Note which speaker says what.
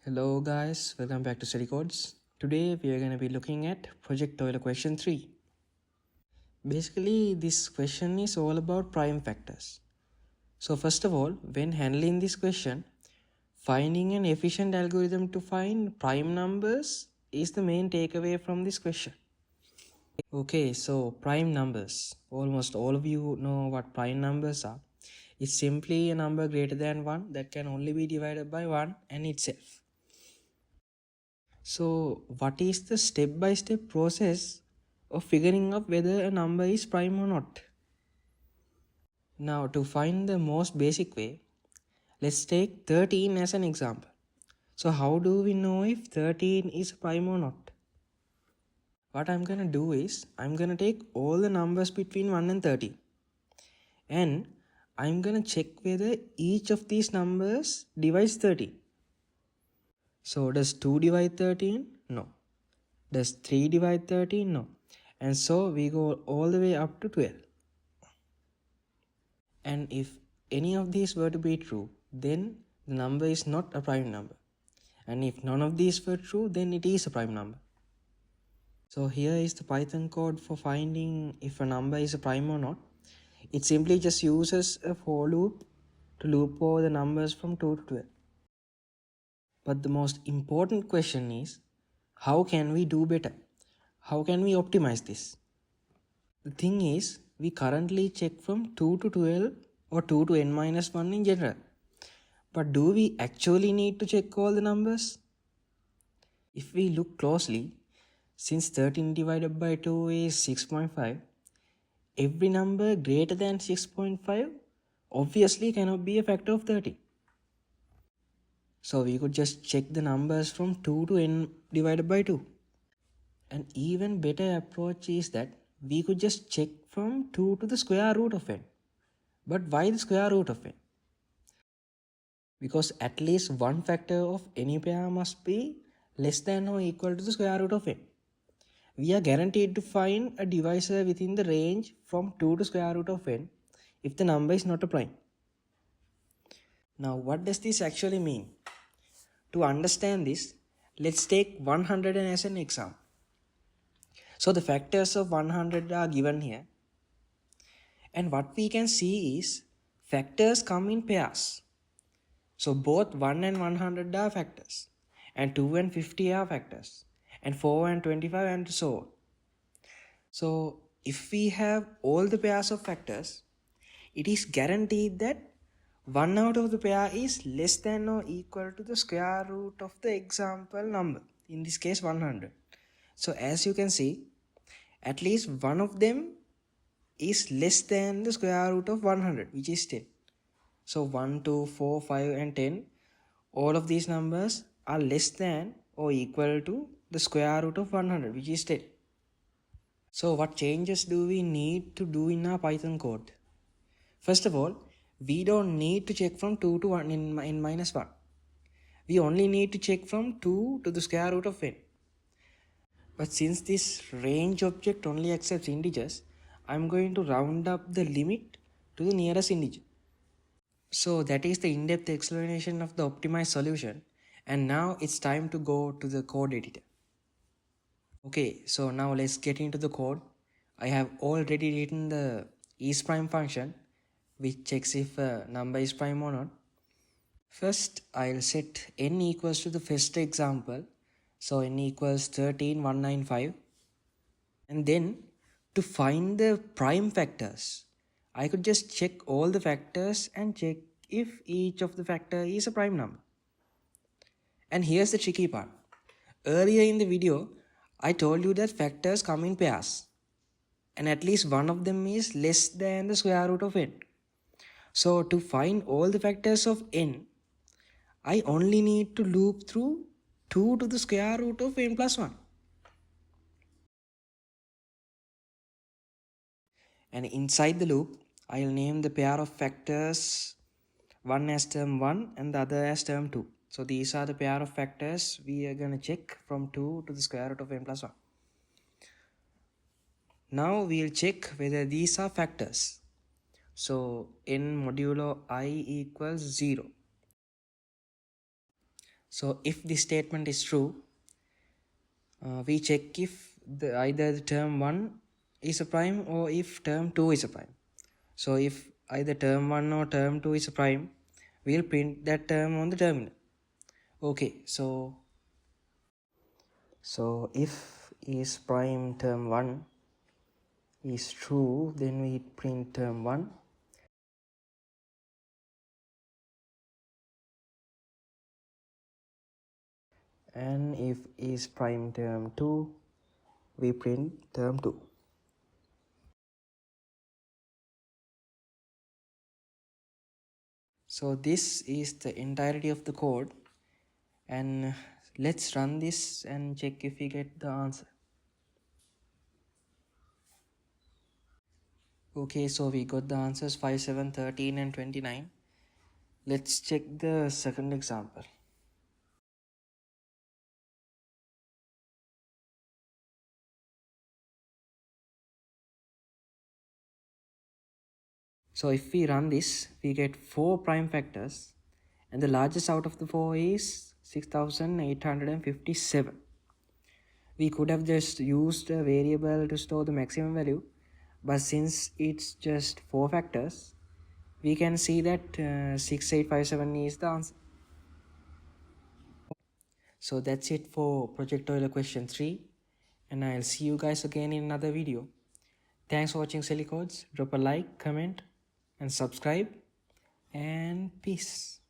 Speaker 1: Hello guys, welcome back to Study Codes. Today we are going to be looking at Project Euler question 3. Basically this question is all about prime factors. So first of all, when handling this question, finding an efficient algorithm to find prime numbers is the main takeaway from this question. Okay, so prime numbers. Almost all of you know what prime numbers are. It's simply a number greater than 1 that can only be divided by 1 and itself. So, what is the step-by-step process of figuring out whether a number is prime or not? Now, to find the most basic way, let's take 13 as an example. So, how do we know if 13 is prime or not? What I'm going to do is, I'm going to take all the numbers between 1 and 13. And I'm going to check whether each of these numbers divides 13. So, does 2 divide 13? No. Does 3 divide 13? No. And so we go all the way up to 12. And if any of these were to be true, then the number is not a prime number. And if none of these were true, then it is a prime number. So here is the Python code for finding if a number is a prime or not. It simply just uses a for loop to loop over the numbers from 2 to 12. But the most important question is, how can we do better? How can we optimize this? The thing is, we currently check from 2 to 12 or 2 to n minus 1 in general. But do we actually need to check all the numbers? If we look closely, since 13 divided by 2 is 6.5, every number greater than 6.5 obviously cannot be a factor of 30. So we could just check the numbers from 2 to n divided by 2. An even better approach is that we could just check from 2 to the square root of n. But why the square root of n? Because at least one factor of any pair must be less than or equal to the square root of n. We are guaranteed to find a divisor within the range from 2 to square root of n if the number is not a prime. Now what does this actually mean? To understand this, let's take 100 as an example. So the factors of 100 are given here. And what we can see is factors come in pairs. So both 1 and 100 are factors. And 2 and 50 are factors. And 4 and 25 and so on. So if we have all the pairs of factors, it is guaranteed that one out of the pair is less than or equal to the square root of the example number. In this case 100. So as you can see, at least one of them is less than the square root of 100, which is 10. So 1, 2, 4, 5 and 10, all of these numbers are less than or equal to the square root of 100, which is 10. So what changes do we need to do in our Python code? First of all, we don't need to check from 2 to 1 in minus 1. We only need to check from 2 to the square root of n. But since this range object only accepts integers, I'm going to round up the limit to the nearest integer. So that is the in-depth explanation of the optimized solution. And now it's time to go to the code editor. Okay, so now let's get into the code. I have already written the isPrime function, which checks if a number is prime or not. First, I'll set n equals to the first example. So n equals 13195. And then to find the prime factors, I could just check all the factors and check if each of the factor is a prime number. And here's the tricky part. Earlier in the video, I told you that factors come in pairs. And at least one of them is less than the square root of n. So to find all the factors of n, I only need to loop through 2 to the square root of n plus 1. And inside the loop, I'll name the pair of factors one as term 1 and the other as term 2. So these are the pair of factors we are going to check from 2 to the square root of n plus 1. Now we'll check whether these are factors. So n modulo I equals 0. So if this statement is true, we check if either the term 1 is a prime or if term 2 is a prime. So if either term 1 or term 2 is a prime, we'll print that term on the terminal. Okay, so if is prime term 1 is true, then we print term 1. And if is prime term 2, we print term 2. So this is the entirety of the code, and let's run this and check if we get the answer. Okay, so we got the answers 5, 7, 13 and 29. Let's check the second example. So if we run this, we get 4 prime factors, and the largest out of the 4 is 6857. We could have just used a variable to store the maximum value, but since it's just 4 factors, we can see that 6857 is the answer. So that's it for Project Euler question 3, and I'll see you guys again in another video. Thanks for watching Silly Codes. Drop a like, comment and subscribe, and peace.